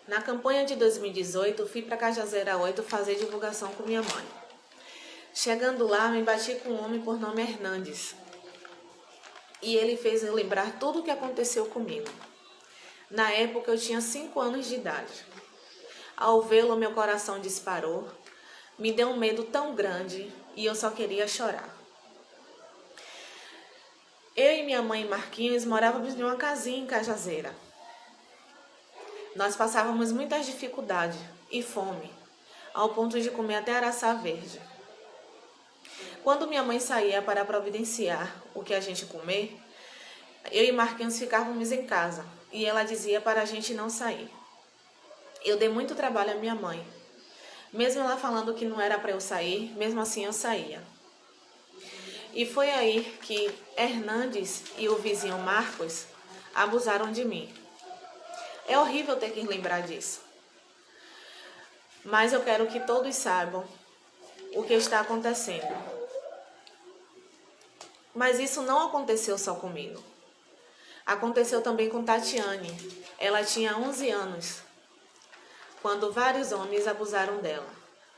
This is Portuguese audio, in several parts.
Na campanha de 2018, fui para Cajazeira 8 fazer divulgação com minha mãe. Chegando lá, me bati com um homem por nome Hernandes. E ele fez eu lembrar tudo o que aconteceu comigo. Na época, eu tinha 5 anos de idade. Ao vê-lo, meu coração disparou. Me deu um medo tão grande e eu só queria chorar. Eu e minha mãe e Marquinhos morávamos em uma casinha em Cajazeira. Nós passávamos muitas dificuldades e fome, ao ponto de comer até araçá verde. Quando minha mãe saía para providenciar o que a gente comer, eu e Marquinhos ficávamos em casa e ela dizia para a gente não sair. Eu dei muito trabalho à minha mãe. Mesmo ela falando que não era para eu sair, mesmo assim eu saía. E foi aí que Hernandes e o vizinho Marcos abusaram de mim. É horrível ter que lembrar disso. Mas eu quero que todos saibam o que está acontecendo. Mas isso não aconteceu só comigo. Aconteceu também com Tatiane. Ela tinha 11 anos, quando vários homens abusaram dela.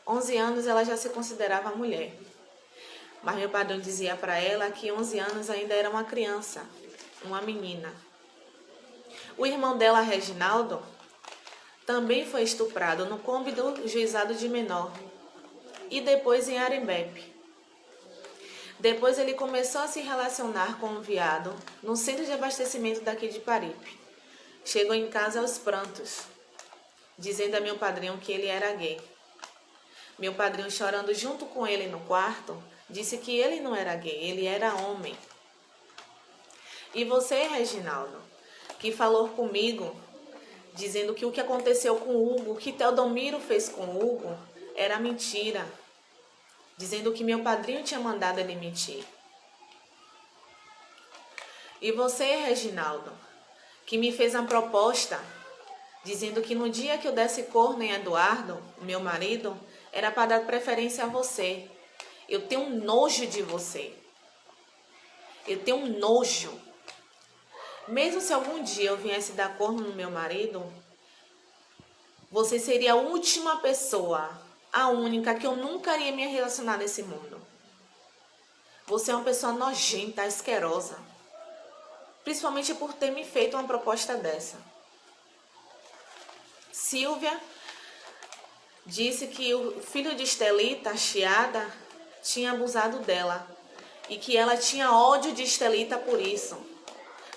11 anos ela já se considerava mulher. Mas meu padrinho dizia para ela que 11 anos ainda era uma criança, uma menina. O irmão dela, Reginaldo, também foi estuprado no Combe do Juizado de Menor e depois em Arembepe. Depois ele começou a se relacionar com um viado no centro de abastecimento daqui de Paripe. Chegou em casa aos prantos, dizendo a meu padrinho que ele era gay. Meu padrinho, chorando junto com ele no quarto, disse que ele não era gay, ele era homem. E você, Reginaldo, que falou comigo, dizendo que o que aconteceu com o Hugo, o que Teodomiro fez com o Hugo, era mentira. Dizendo que meu padrinho tinha mandado ele mentir. E você, Reginaldo, que me fez uma proposta, dizendo que no dia que eu desse corno em Eduardo, meu marido, era para dar preferência a você. Eu tenho nojo de você. Eu tenho nojo. Mesmo se algum dia eu viesse dar corno no meu marido, você seria a última pessoa, a única que eu nunca iria me relacionar nesse mundo. Você é uma pessoa nojenta, asquerosa. Principalmente por ter me feito uma proposta dessa. Silvia disse que o filho de Estelita, Chiada, tinha abusado dela. E que ela tinha ódio de Estelita por isso.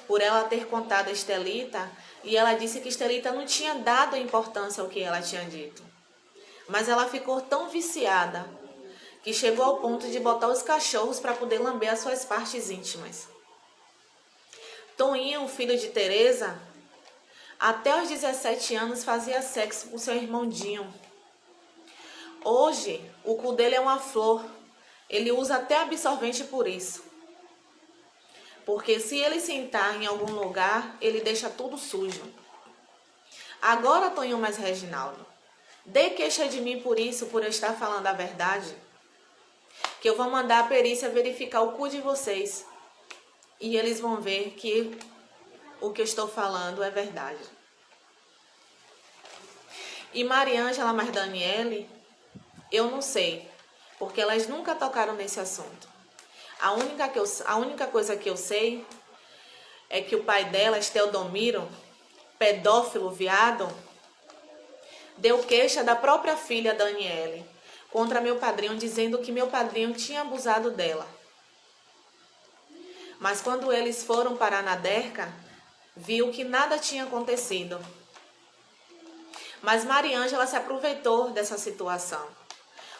Por ela ter contado a Estelita, e ela disse que Estelita não tinha dado importância ao que ela tinha dito. Mas ela ficou tão viciada que chegou ao ponto de botar os cachorros para poder lamber as suas partes íntimas. Toninho, o filho de Teresa, até os 17 anos fazia sexo com seu irmão Dinho. Hoje, o cu dele é uma flor. Ele usa até absorvente por isso. Porque se ele sentar em algum lugar, ele deixa tudo sujo. Agora, Toninho mais Reginaldo, dê queixa de mim por isso, por eu estar falando a verdade. Que eu vou mandar a perícia verificar o cu de vocês. E eles vão ver que o que eu estou falando é verdade. E Mariângela mais Daniele, eu não sei. Porque elas nunca tocaram nesse assunto. A única coisa que eu sei é que o pai delas, Teodomiro, pedófilo, viado, deu queixa da própria filha, Daniele, contra meu padrinho, dizendo que meu padrinho tinha abusado dela. Mas quando eles foram parar na DERCA, viu que nada tinha acontecido. Mas Mariângela se aproveitou dessa situação,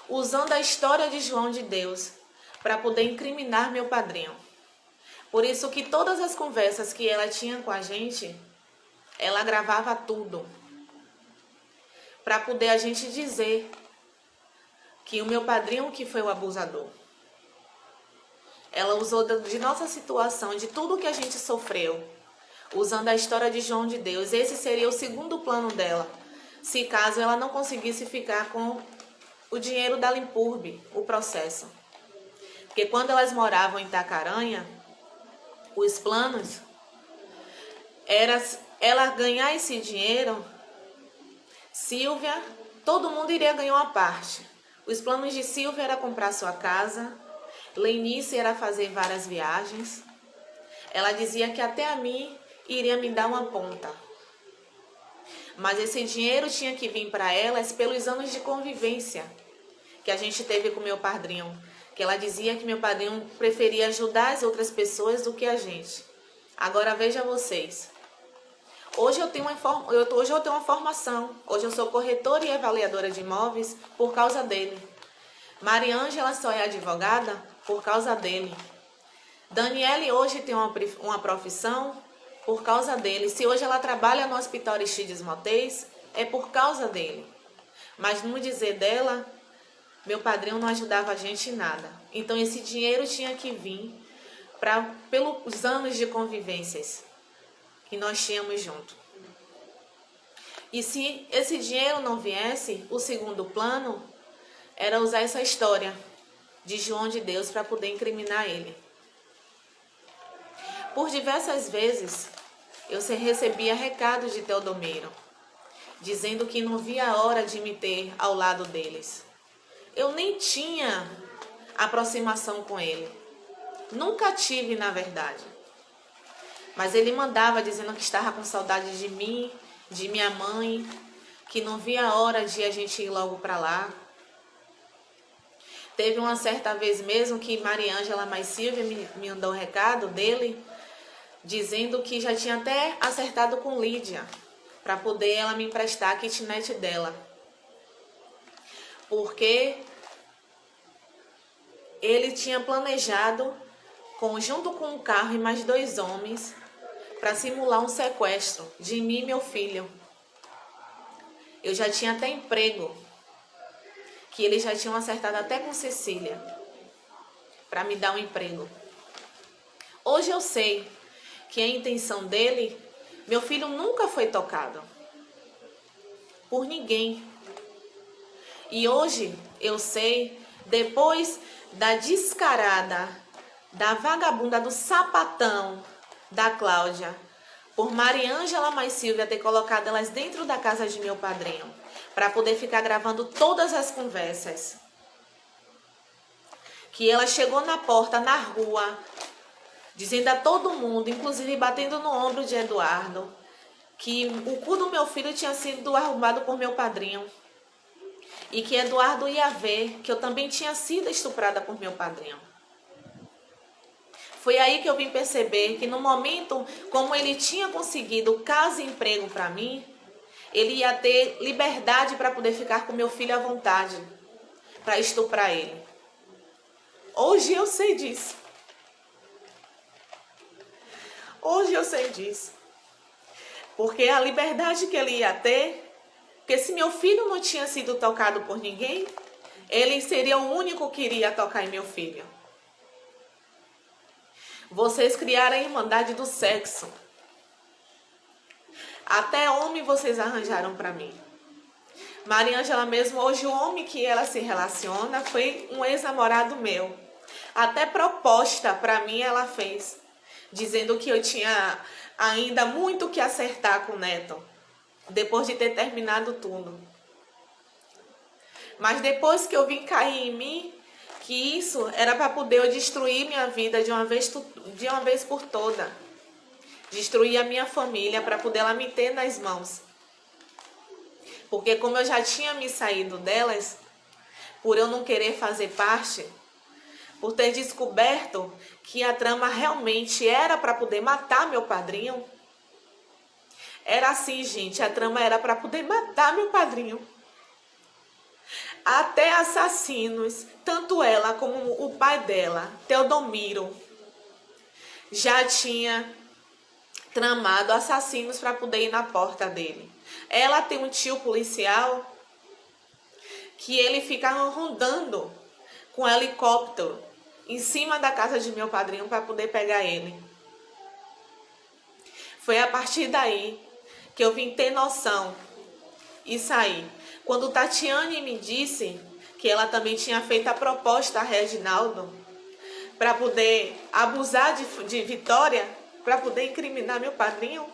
usando a história de João de Deus, para poder incriminar meu padrinho. Por isso que todas as conversas que ela tinha com a gente, ela gravava tudo. Para poder a gente dizer que o meu padrinho que foi o abusador. Ela usou de nossa situação, de tudo que a gente sofreu, usando a história de João de Deus. Esse seria o segundo plano dela, se caso ela não conseguisse ficar com o dinheiro da Limpurbe, o processo. Porque quando elas moravam em Itacaranha, os planos era ela ganhar esse dinheiro Silvia, todo mundo iria ganhar uma parte. Os planos de Silvia era comprar sua casa, Lenice era fazer várias viagens. Ela dizia que até a mim iria me dar uma ponta. Mas esse dinheiro tinha que vir para elas pelos anos de convivência que a gente teve com meu padrinho. Que ela dizia que meu padrinho preferia ajudar as outras pessoas do que a gente. Agora veja vocês. Hoje eu tenho uma formação. Hoje eu sou corretora e avaliadora de imóveis por causa dele. Maria Ângela só é advogada por causa dele. Daniele hoje tem uma profissão por causa dele. Se hoje ela trabalha no Hospital Aristides Motéis, é por causa dele. Mas no dizer dela, meu padrinho não ajudava a gente em nada. Então esse dinheiro tinha que vir pelos anos de convivências que nós tínhamos junto. E se esse dinheiro não viesse, o segundo plano era usar essa história de João de Deus para poder incriminar ele. Por diversas vezes, eu recebia recados de Teodomiro, dizendo que não via a hora de me ter ao lado deles. Eu nem tinha aproximação com ele. Nunca tive, na verdade. Mas ele mandava dizendo que estava com saudade de mim, de minha mãe, que não via a hora de a gente ir logo para lá. Teve uma certa vez mesmo que Maria Ângela mais Silvia me mandou um recado dele, dizendo que já tinha até acertado com Lídia, para poder ela me emprestar a kitnet dela. Porque ele tinha planejado, junto com um carro e mais 2 homens, para simular um sequestro de mim e meu filho. Eu já tinha até emprego, que eles já tinham acertado até com Cecília, para me dar um emprego. Hoje eu sei que a intenção dele, meu filho nunca foi tocado por ninguém. E hoje eu sei, depois da descarada, da vagabunda, do sapatão da Cláudia, por Maria Ângela mais Silvia ter colocado elas dentro da casa de meu padrinho, para poder ficar gravando todas as conversas. Que ela chegou na porta, na rua, dizendo a todo mundo, inclusive batendo no ombro de Eduardo, que o cu do meu filho tinha sido arrombado por meu padrinho. E que Eduardo ia ver que eu também tinha sido estuprada por meu padrinho. Foi aí que eu vim perceber que no momento, como ele tinha conseguido casa e emprego para mim, ele ia ter liberdade para poder ficar com meu filho à vontade, para estuprar ele. Hoje eu sei disso. Hoje eu sei disso. Porque a liberdade que ele ia ter, porque se meu filho não tinha sido tocado por ninguém, ele seria o único que iria tocar em meu filho. Vocês criaram a irmandade do sexo. Até homem vocês arranjaram para mim. Maria Ângela mesmo, hoje o homem que ela se relaciona foi um ex-namorado meu. Até proposta para mim ela fez, dizendo que eu tinha ainda muito que acertar com o Neto, depois de ter terminado tudo. Mas depois que eu vim cair em mim, que isso era para poder eu destruir minha vida de uma vez por toda. Destruir a minha família para poder ela me ter nas mãos. Porque como eu já tinha me saído delas, por eu não querer fazer parte, por ter descoberto que a trama realmente era para poder matar meu padrinho. Era assim, gente, a trama era para poder matar meu padrinho. Até assassinos, tanto ela como o pai dela, Teodomiro, já tinha tramado assassinos para poder ir na porta dele. Ela tem um tio policial que ele ficava rondando com um helicóptero em cima da casa de meu padrinho para poder pegar ele. Foi a partir daí que eu vim ter noção e sair. Quando Tatiane me disse que ela também tinha feito a proposta a Reginaldo para poder abusar de Vitória, para poder incriminar meu padrinho,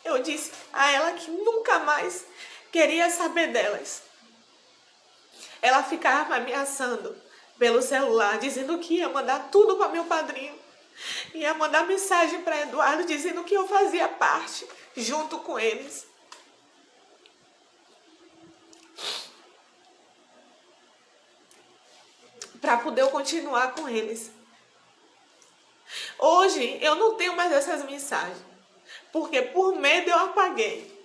eu disse a ela que nunca mais queria saber delas. Ela ficava me ameaçando pelo celular, dizendo que ia mandar tudo para meu padrinho. Ia mandar mensagem para Eduardo dizendo que eu fazia parte, junto com eles. Para poder eu continuar com eles. Hoje eu não tenho mais essas mensagens, porque por medo eu apaguei.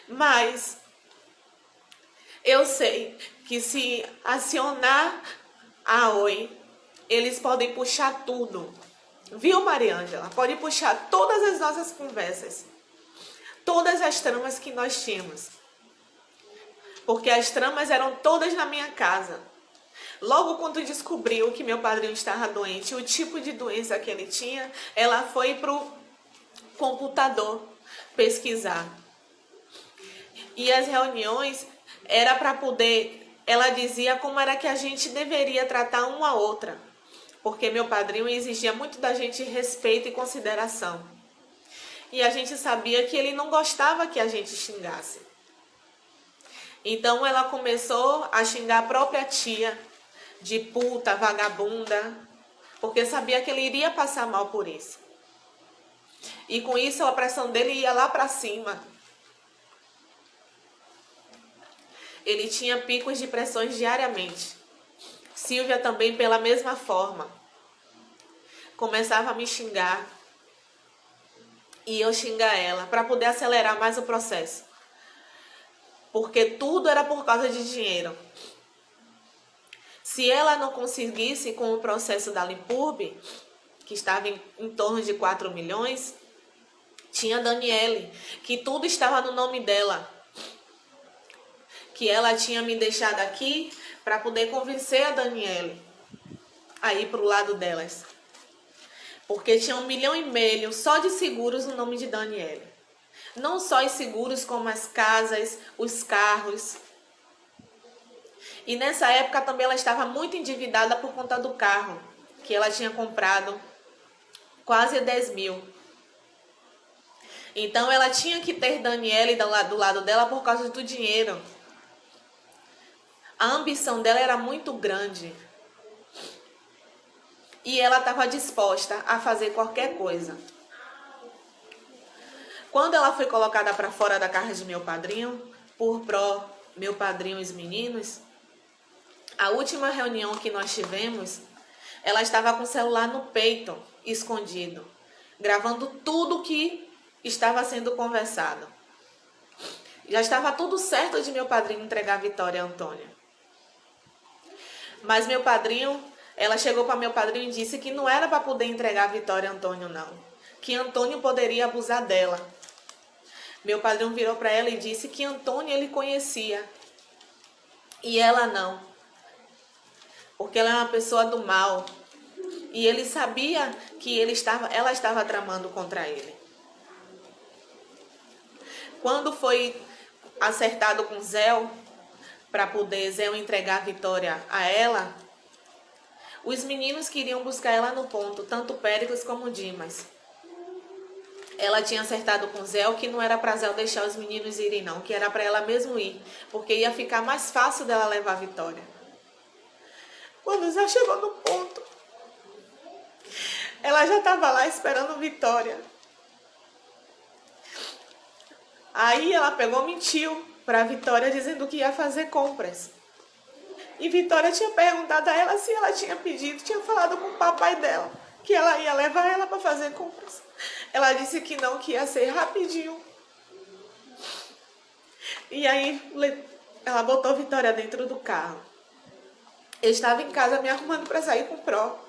Mas eu sei que se acionar a Oi, eles podem puxar tudo. Viu, Mariângela? Pode puxar todas as nossas conversas. Todas as tramas que nós tínhamos. Porque as tramas eram todas na minha casa. Logo quando descobriu que meu padrinho estava doente, o tipo de doença que ele tinha, ela foi pro computador pesquisar. E as reuniões era para poder, ela dizia como era que a gente deveria tratar uma a outra. Porque meu padrinho exigia muito da gente respeito e consideração. E a gente sabia que ele não gostava que a gente xingasse. Então ela começou a xingar a própria tia de puta, vagabunda, porque sabia que ele iria passar mal por isso. E com isso a pressão dele ia lá para cima. Ele tinha picos de pressões diariamente. Silvia também pela mesma forma. Começava a me xingar e eu xingar ela para poder acelerar mais o processo. Porque tudo era por causa de dinheiro. Se ela não conseguisse com o processo da Limpurb, que estava em torno de 4 milhões, tinha a Daniele, que tudo estava no nome dela. Que ela tinha me deixado aqui para poder convencer a Daniele a ir para o lado delas. Porque tinha 1,5 milhão só de seguros no nome de Daniele. Não só os seguros, como as casas, os carros. E nessa época também ela estava muito endividada por conta do carro, que ela tinha comprado quase 10 mil. Então ela tinha que ter Daniele do lado dela por causa do dinheiro. A ambição dela era muito grande. E ela estava disposta a fazer qualquer coisa. Quando ela foi colocada para fora da casa de meu padrinho, por pró meu padrinho e os meninos, a última reunião que nós tivemos, ela estava com o celular no peito, escondido, gravando tudo que estava sendo conversado. Já estava tudo certo de meu padrinho entregar a Vitória a Antônia. Mas meu padrinho, ela chegou para meu padrinho e disse que não era para poder entregar a Vitória a Antônio, não. Que Antônio poderia abusar dela. Meu padrinho virou para ela e disse que Antônio ele conhecia. E ela não. Porque ela é uma pessoa do mal. E ele sabia que ela estava tramando contra ele. Quando foi acertado com Zéu, para poder Zéu entregar a Vitória a ela, os meninos queriam buscar ela no ponto, tanto Péricles como Dimas. Ela tinha acertado com Zéu que não era para Zéu deixar os meninos irem não, que era para ela mesmo ir, porque ia ficar mais fácil dela levar a Vitória. Quando Zé chegou no ponto, ela já estava lá esperando Vitória. Aí ela pegou, mentiu para Vitória dizendo que ia fazer compras. E Vitória tinha perguntado a ela se ela tinha pedido, tinha falado com o papai dela, que ela ia levar ela para fazer compras. Ela disse que não, que ia ser rapidinho. E aí ela botou Vitória dentro do carro. Eu estava em casa me arrumando para sair com o Pró.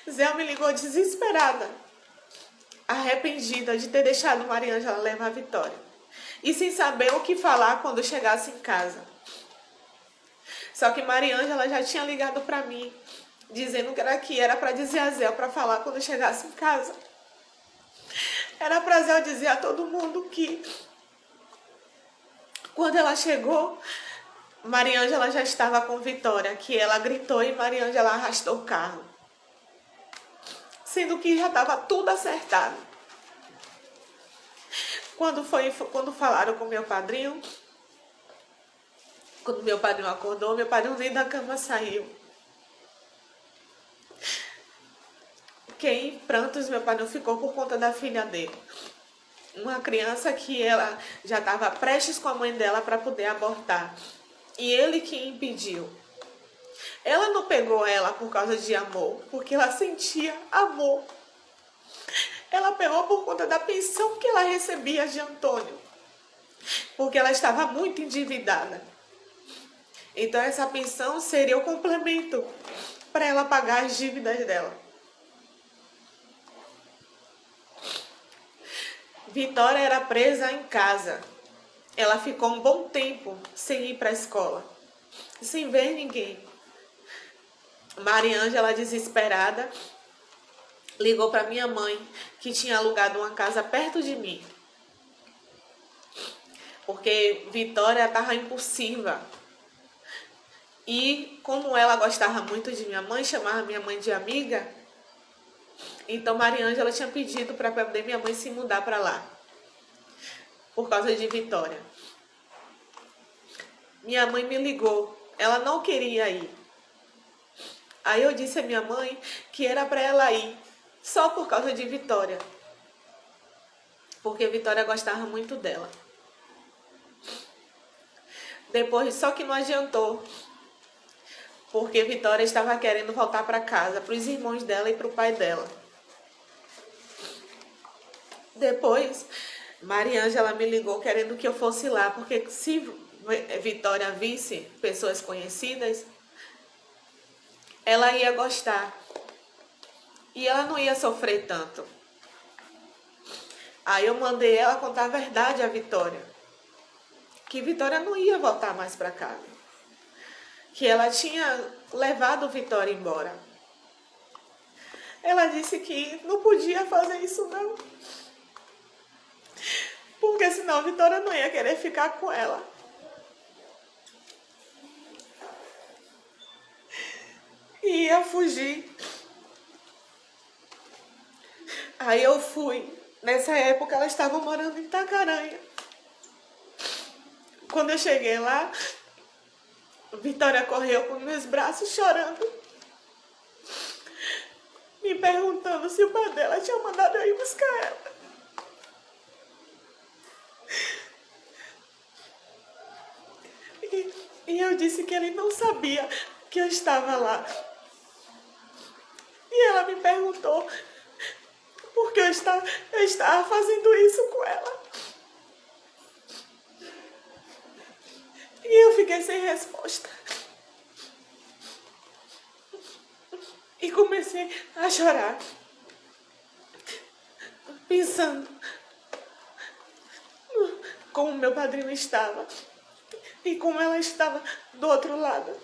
Zé me ligou desesperada, arrependida de ter deixado Mariângela levar a Vitória. E sem saber o que falar quando chegasse em casa. Só que Mariângela já tinha ligado para mim, dizendo que era para dizer a Zé para falar quando chegasse em casa. Era para Zé dizer a todo mundo que quando ela chegou, Mariângela já estava com Vitória, que ela gritou e Mariângela arrastou o carro. Sendo que já estava tudo acertado. Quando falaram com meu padrinho, quando meu padrinho acordou, meu padrinho nem da cama saiu. Quem em prantos meu padrinho ficou por conta da filha dele. Uma criança que ela já estava prestes com a mãe dela para poder abortar. E ele que impediu. Ela não pegou ela por causa de amor, porque ela sentia amor. Ela pegou por conta da pensão que ela recebia de Antônio, porque ela estava muito endividada. Então essa pensão seria o complemento para ela pagar as dívidas dela. Vitória era presa em casa. Ela ficou um bom tempo sem ir para a escola, sem ver ninguém. Maria Ângela, desesperada, ligou para minha mãe, que tinha alugado uma casa perto de mim. Porque Vitória estava impulsiva. E como ela gostava muito de minha mãe, chamava minha mãe de amiga, então Maria Ângela tinha pedido para poder minha mãe se mudar para lá, por causa de Vitória. Minha mãe me ligou, ela não queria ir. Aí eu disse à minha mãe que era para ela ir, só por causa de Vitória, porque Vitória gostava muito dela. Depois, só que não adiantou, porque Vitória estava querendo voltar para casa, para os irmãos dela e para o pai dela. Depois, Maria Ângela me ligou querendo que eu fosse lá, porque se Vitória visse pessoas conhecidas, ela ia gostar e ela não ia sofrer tanto. Aí eu mandei ela contar a verdade à Vitória, que Vitória não ia voltar mais para casa, que ela tinha levado Vitória embora. Ela disse que não podia fazer isso não, porque senão Vitória não ia querer ficar com ela. E ia fugir. Aí eu fui. Nessa época ela estava morando em Itacaranha. Quando eu cheguei lá, Vitória correu com meus braços chorando, me perguntando se o pai dela tinha mandado eu ir buscar ela. E eu disse que ele não sabia que eu estava lá. E ela me perguntou por que eu estava fazendo isso com ela. E eu fiquei sem resposta. E comecei a chorar, pensando como meu padrinho estava e como ela estava do outro lado,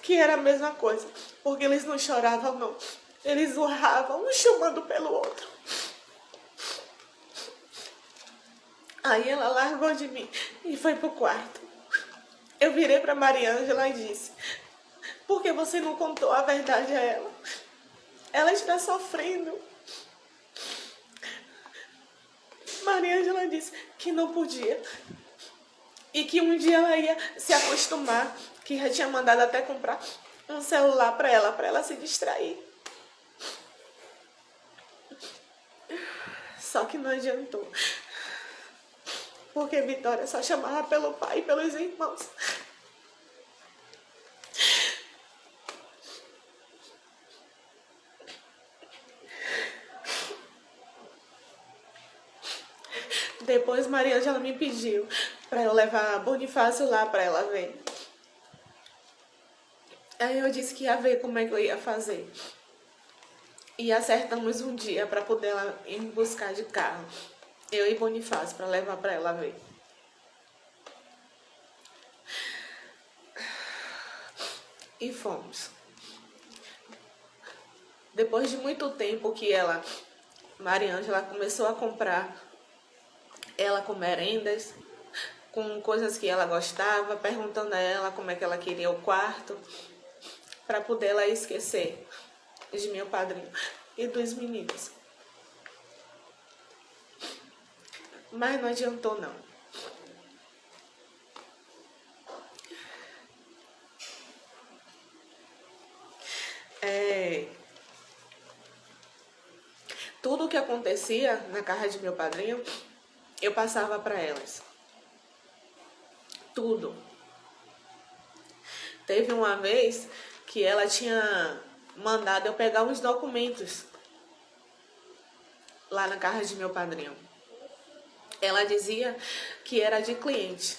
que era a mesma coisa, porque eles não choravam não, eles urravam, um chamando pelo outro. Aí ela largou de mim e foi pro quarto. Eu virei para Maria Ângela e disse: por que você não contou a verdade a ela? Ela está sofrendo. Maria Ângela disse que não podia. E que um dia ela ia se acostumar, que já tinha mandado até comprar um celular para ela se distrair. Só que não adiantou. Porque Vitória só chamava pelo pai e pelos irmãos. Depois Maria Ângela me pediu para eu levar Bonifácio lá para ela ver. Aí eu disse que ia ver como é que eu ia fazer. E acertamos um dia para poder ela ir me buscar de carro. Eu e Bonifácio, para levar para ela ver. E fomos. Depois de muito tempo que Maria Ângela começou a comprar ela com merendas, com coisas que ela gostava, perguntando a ela como é que ela queria o quarto, para poder ela esquecer de meu padrinho e dos meninos. Mas não adiantou não. Tudo o que acontecia na casa de meu padrinho, eu passava para elas. Tudo. Teve uma vez que ela tinha mandado eu pegar uns documentos lá na casa de meu padrinho. Ela dizia que era de cliente.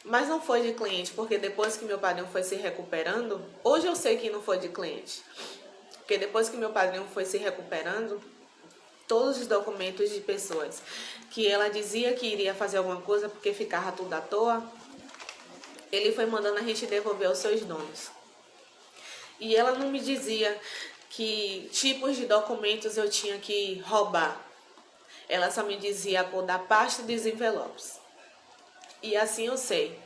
Mas não foi de cliente, porque depois que meu padrinho foi se recuperando, hoje eu sei que não foi de cliente. Porque depois que meu padrinho foi se recuperando, todos os documentos de pessoas que ela dizia que iria fazer alguma coisa porque ficava tudo à toa, ele foi mandando a gente devolver aos seus donos. E ela não me dizia que tipos de documentos eu tinha que roubar. Ela só me dizia a cor da pasta e dos envelopes. E assim eu sei.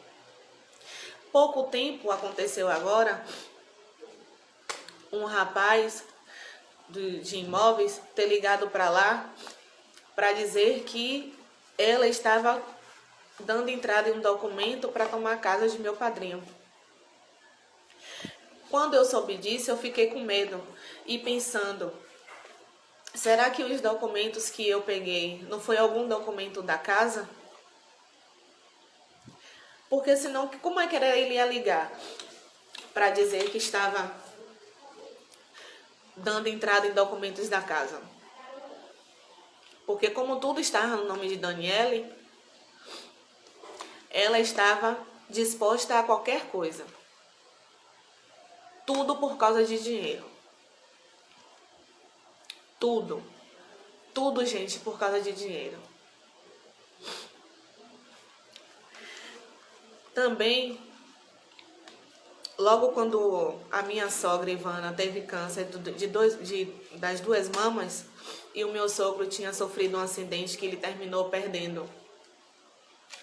Pouco tempo aconteceu agora, um rapaz de imóveis ter ligado para lá para dizer que ela estava dando entrada em um documento para tomar a casa de meu padrinho. Quando eu soube disso, eu fiquei com medo e pensando, será que os documentos que eu peguei não foi algum documento da casa? Porque senão, como é que ele ia ligar para dizer que estava dando entrada em documentos da casa? Porque como tudo estava no nome de Daniele, ela estava disposta a qualquer coisa. Tudo por causa de dinheiro. Tudo. Tudo, gente, por causa de dinheiro. Também, logo quando a minha sogra Ivana teve câncer das duas mamas e o meu sogro tinha sofrido um acidente que ele terminou perdendo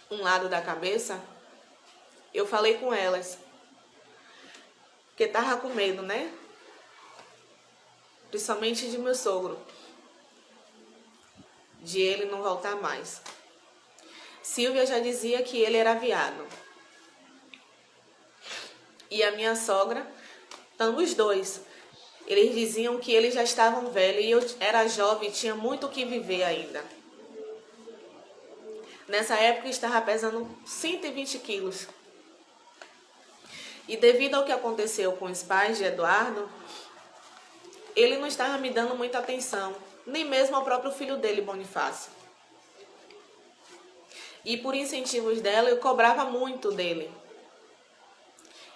um lado da cabeça, eu falei com elas, porque tava com medo, né? Principalmente de meu sogro, de ele não voltar mais. Silvia já dizia que ele era viado. E a minha sogra, os dois. Eles diziam que eles já estavam velhos e eu era jovem e tinha muito o que viver ainda. Nessa época eu estava pesando 120 quilos. E devido ao que aconteceu com os pais de Eduardo, ele não estava me dando muita atenção, nem mesmo ao próprio filho dele, Bonifácio. E por incentivos dela, eu cobrava muito dele.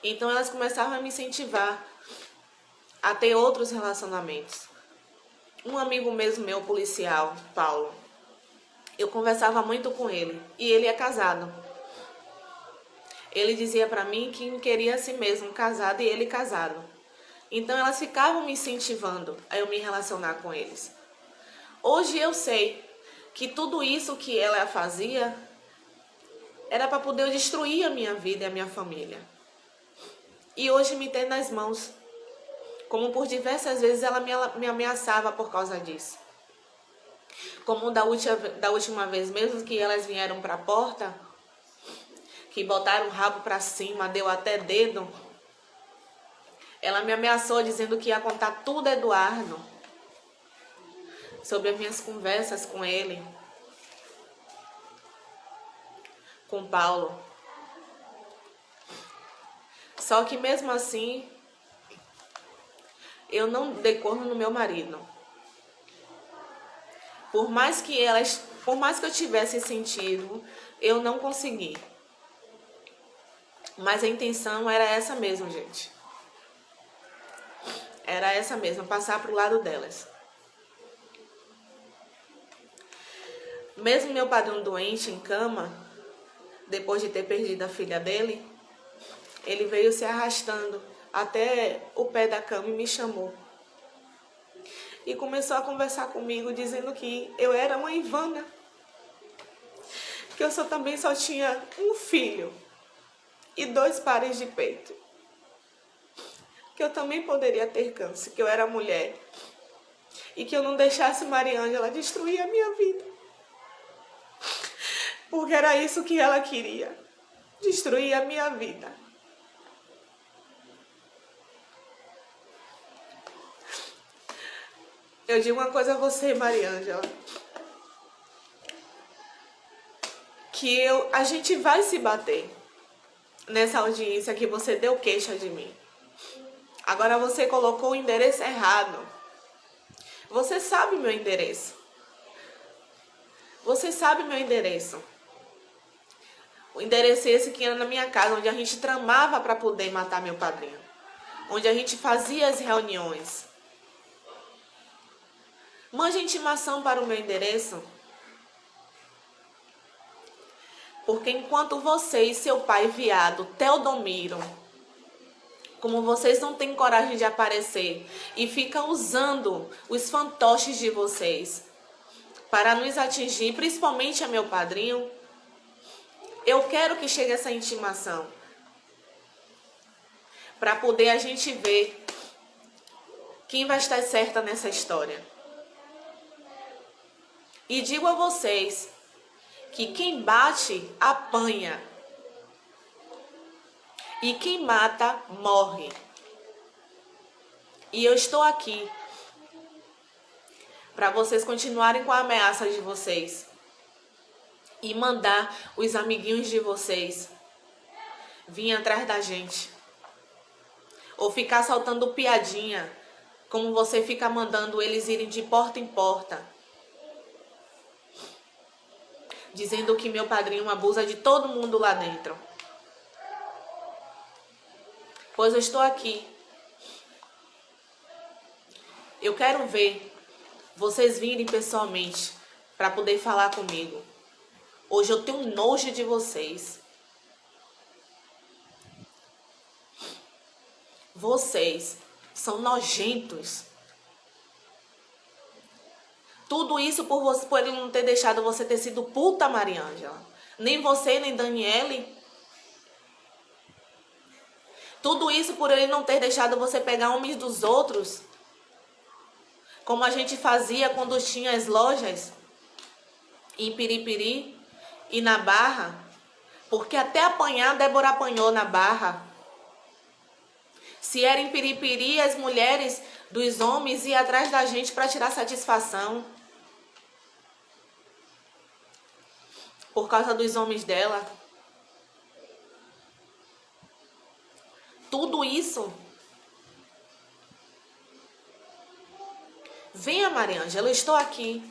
Então elas começavam a me incentivar a ter outros relacionamentos. Um amigo mesmo meu, policial, Paulo, eu conversava muito com ele e ele é casado. Ele dizia para mim que queria a si mesmo casado e ele casado. Então elas ficavam me incentivando a eu me relacionar com eles. Hoje eu sei que tudo isso que ela fazia era para poder eu destruir a minha vida e a minha família. E hoje me tem nas mãos. Como por diversas vezes ela me ameaçava por causa disso. Como da última vez mesmo que elas vieram para a porta, que botaram o rabo para cima, deu até dedo. Ela me ameaçou dizendo que ia contar tudo a Eduardo. Sobre as minhas conversas com ele. Com Paulo. Só que mesmo assim, eu não dei corno no meu marido. Por mais que eu tivesse sentido, eu não consegui. Mas a intenção era essa mesmo, gente. Era essa mesmo, passar pro lado delas. Mesmo meu padrinho doente em cama, depois de ter perdido a filha dele, ele veio se arrastando até o pé da cama e me chamou. E começou a conversar comigo, dizendo que eu era uma Ivana. Que eu também só tinha um filho e 2 pares de peito. Que eu também poderia ter câncer, que eu era mulher. E que eu não deixasse Maria Ângela destruir a minha vida. Porque era isso que ela queria. Destruir a minha vida. Eu digo uma coisa a você, Mariângela. Que a gente vai se bater nessa audiência que você deu queixa de mim. Agora você colocou o endereço errado. Você sabe meu endereço. Você sabe meu endereço. O endereço esse que era na minha casa, onde a gente tramava para poder matar meu padrinho. Onde a gente fazia as reuniões. Mande intimação para o meu endereço. Porque enquanto você e seu pai viado, Teodomiro, como vocês não têm coragem de aparecer e ficam usando os fantoches de vocês para nos atingir, principalmente a meu padrinho, eu quero que chegue essa intimação. Para poder a gente ver quem vai estar certa nessa história. E digo a vocês que quem bate, apanha. E quem mata, morre. E eu estou aqui para vocês continuarem com a ameaça de vocês. E mandar os amiguinhos de vocês vir atrás da gente. Ou ficar soltando piadinha, como você fica mandando eles irem de porta em porta. Dizendo que meu padrinho abusa de todo mundo lá dentro. Pois eu estou aqui. Eu quero ver vocês virem pessoalmente para poder falar comigo. Hoje eu tenho nojo de vocês. Vocês são nojentos. Tudo isso por ele não ter deixado você ter sido puta, Mariângela. Nem você, nem Daniele. Tudo isso por ele não ter deixado você pegar homens dos outros. Como a gente fazia quando tinha as lojas. Em Piripiri e na Barra. Porque até apanhar, Débora apanhou na Barra. Se era em Piripiri, as mulheres dos homens iam atrás da gente para tirar satisfação. Por causa dos homens dela. Tudo isso. Venha, Mariângela, eu estou aqui.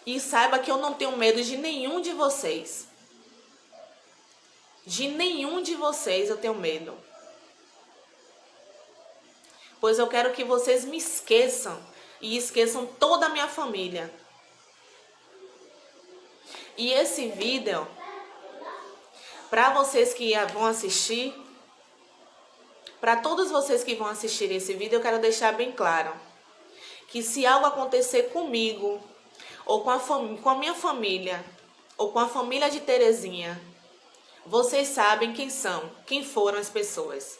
E saiba que eu não tenho medo de nenhum de vocês. De nenhum de vocês eu tenho medo. Pois eu quero que vocês me esqueçam. E esqueçam toda a minha família. E esse vídeo, para vocês que vão assistir, para todos vocês que vão assistir esse vídeo, eu quero deixar bem claro que se algo acontecer comigo, ou com a minha família, ou com a família de Terezinha, vocês sabem quem foram as pessoas.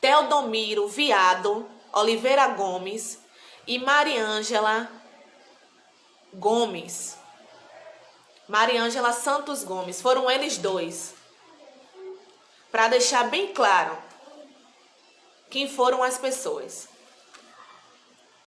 Teodomiro Viado Oliveira Gomes e Mariângela Gomes. Mariângela Santos Gomes. Foram eles dois. Para deixar bem claro quem foram as pessoas.